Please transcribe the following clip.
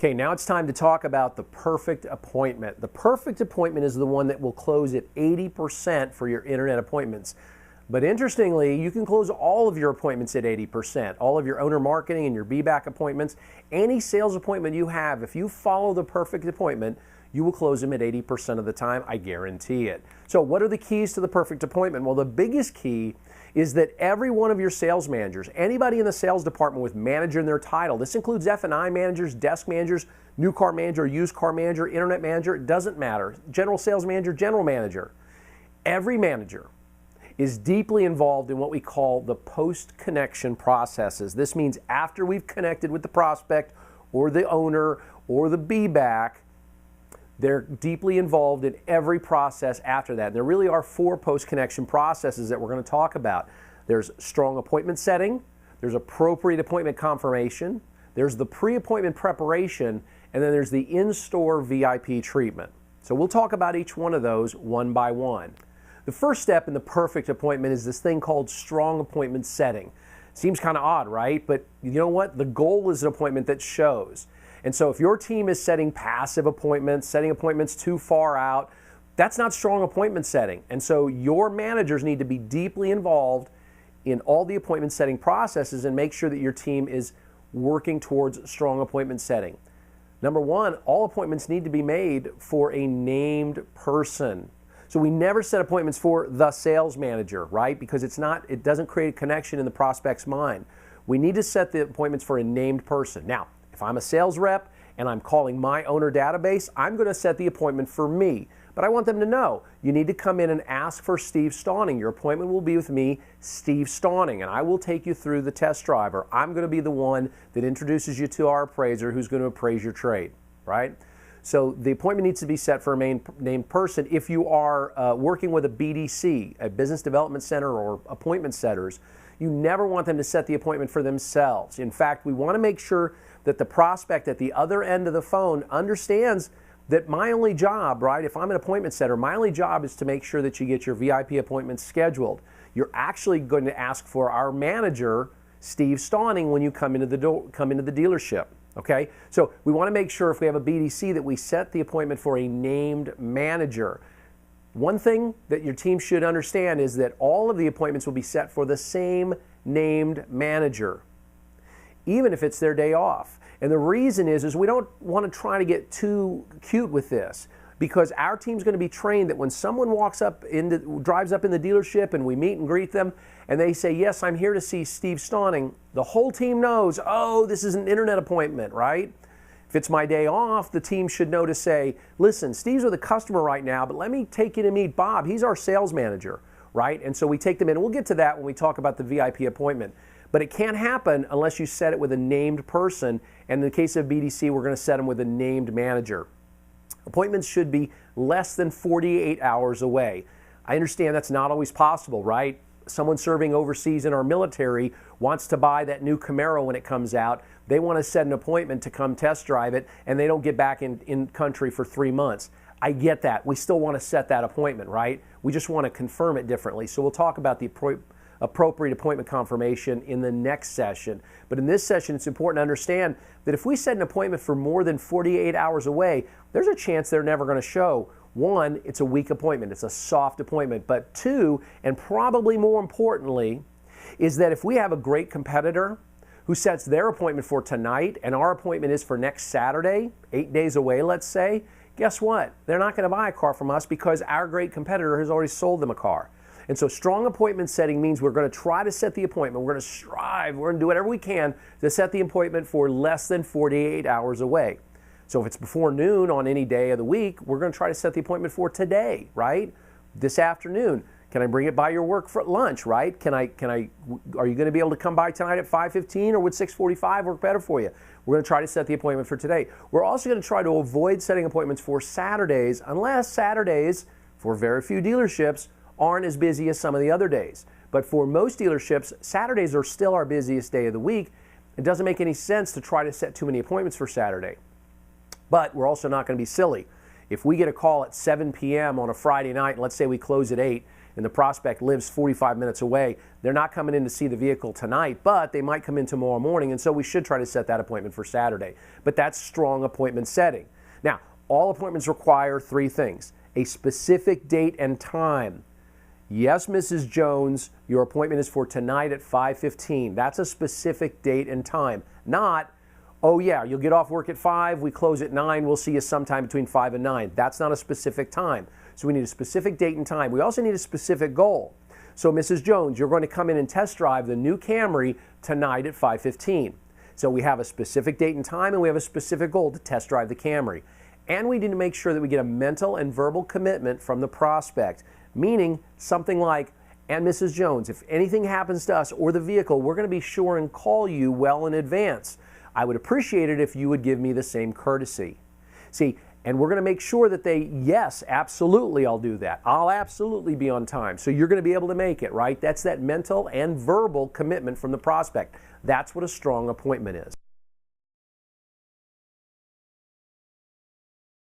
Okay, now it's time to talk about the perfect appointment. The perfect appointment is the one that will close at 80% for your internet appointments. But interestingly, you can close all of your appointments at 80%, all of your owner marketing and your be-back appointments. Any sales appointment you have, if you follow the perfect appointment, you will close them at 80% of the time, I guarantee it. So what are the keys to the perfect appointment? Well, the biggest key is that every one of your sales managers, anybody in the sales department with manager in their title, this includes F&I managers, desk managers, new car manager, used car manager, internet manager, it doesn't matter, general sales manager, general manager. Every manager is deeply involved in what we call the post-connection processes. This means after we've connected with the prospect or the owner or the be-back, they're deeply involved in every process after that. And there really are 4 post-connection processes that we're going to talk about. There's strong appointment setting, there's appropriate appointment confirmation, there's the pre-appointment preparation, and then there's the in-store VIP treatment. So we'll talk about each one of those one by one. The first step in the perfect appointment is this thing called strong appointment setting. Seems kind of odd, right? But you know what? The goal is an appointment that shows. And so if your team is setting passive appointments, setting appointments too far out, that's not strong appointment setting. And so your managers need to be deeply involved in all the appointment setting processes and make sure that your team is working towards strong appointment setting. Number 1, all appointments need to be made for a named person. So we never set appointments for the sales manager, right? Because it doesn't create a connection in the prospect's mind. We need to set the appointments for a named person. Now, if I'm a sales rep and I'm calling my owner database, I'm going to set the appointment for me. But I want them to know, you need to come in and ask for Steve Stauning. Your appointment will be with me, Steve Stauning, and I will take you through the test driver. I'm going to be the one that introduces you to our appraiser who's going to appraise your trade, right? So the appointment needs to be set for a named person. If you are working with a BDC, a business development center, or appointment setters, you never want them to set the appointment for themselves. In fact, we want to make sure that the prospect at the other end of the phone understands that my only job, right, if I'm an appointment setter, my only job is to make sure that you get your VIP appointments scheduled. You're actually going to ask for our manager, Steve Stauning, when you come into the dealership. Okay, so we want to make sure if we have a BDC that we set the appointment for a named manager. One thing that your team should understand is that all of the appointments will be set for the same named manager, even if it's their day off. And the reason is we don't want to try to get too cute with this, because our team's going to be trained that when someone drives up in the dealership and we meet and greet them and they say, yes, I'm here to see Steve Stauning, the whole team knows, oh, this is an internet appointment, right? If it's my day off, the team should know to say, listen, Steve's with a customer right now, but let me take you to meet Bob. He's our sales manager, right? And so we take them in. We'll get to that when we talk about the VIP appointment. But it can't happen unless you set it with a named person. And in the case of BDC, we're going to set them with a named manager. Appointments should be less than 48 hours away. I understand that's not always possible, right? Someone serving overseas in our military wants to buy that new Camaro when it comes out. They want to set an appointment to come test drive it, and they don't get back in country for 3 months. I get that. We still want to set that appointment, right? We just want to confirm it differently. So we'll talk about the appropriate appointment confirmation in the next session. But in this session, it's important to understand that if we set an appointment for more than 48 hours away, there's a chance they're never going to show. 1, it's a weak appointment. It's a soft appointment. But 2, and probably more importantly, is that if we have a great competitor who sets their appointment for tonight and our appointment is for next Saturday, 8 days away, let's say, guess what? They're not going to buy a car from us because our great competitor has already sold them a car. And so strong appointment setting means we're going to try to set the appointment. We're going to strive. We're going to do whatever we can to set the appointment for less than 48 hours away. So if it's before noon on any day of the week, we're going to try to set the appointment for today, right? This afternoon. Can I bring it by your work for lunch, right? Are you going to be able to come by tonight at 5:15, or would 6:45 work better for you? We're going to try to set the appointment for today. We're also going to try to avoid setting appointments for Saturdays, unless Saturdays, for very few dealerships, aren't as busy as some of the other days. But for most dealerships, Saturdays are still our busiest day of the week. It doesn't make any sense to try to set too many appointments for Saturday. But we're also not going to be silly. If we get a call at 7 p.m. on a Friday night, and let's say we close at 8, and the prospect lives 45 minutes away, they're not coming in to see the vehicle tonight, but they might come in tomorrow morning, and so we should try to set that appointment for Saturday. But that's strong appointment setting. Now, all appointments require three things: a specific date and time. Yes, Mrs. Jones, your appointment is for tonight at 5:15. That's a specific date and time, not, oh yeah, you'll get off work at 5, we close at 9, we'll see you sometime between 5 and 9. That's not a specific time. So we need a specific date and time. We also need a specific goal. So Mrs. Jones, you're going to come in and test drive the new Camry tonight at 5:15. So we have a specific date and time, and we have a specific goal to test drive the Camry. And we need to make sure that we get a mental and verbal commitment from the prospect, meaning something like, and Mrs. Jones, if anything happens to us or the vehicle, we're going to be sure and call you well in advance. I would appreciate it if you would give me the same courtesy. See, and we're going to make sure that they, yes, absolutely, I'll do that. I'll absolutely be on time. So you're going to be able to make it, right? That's that mental and verbal commitment from the prospect. That's what a strong appointment is.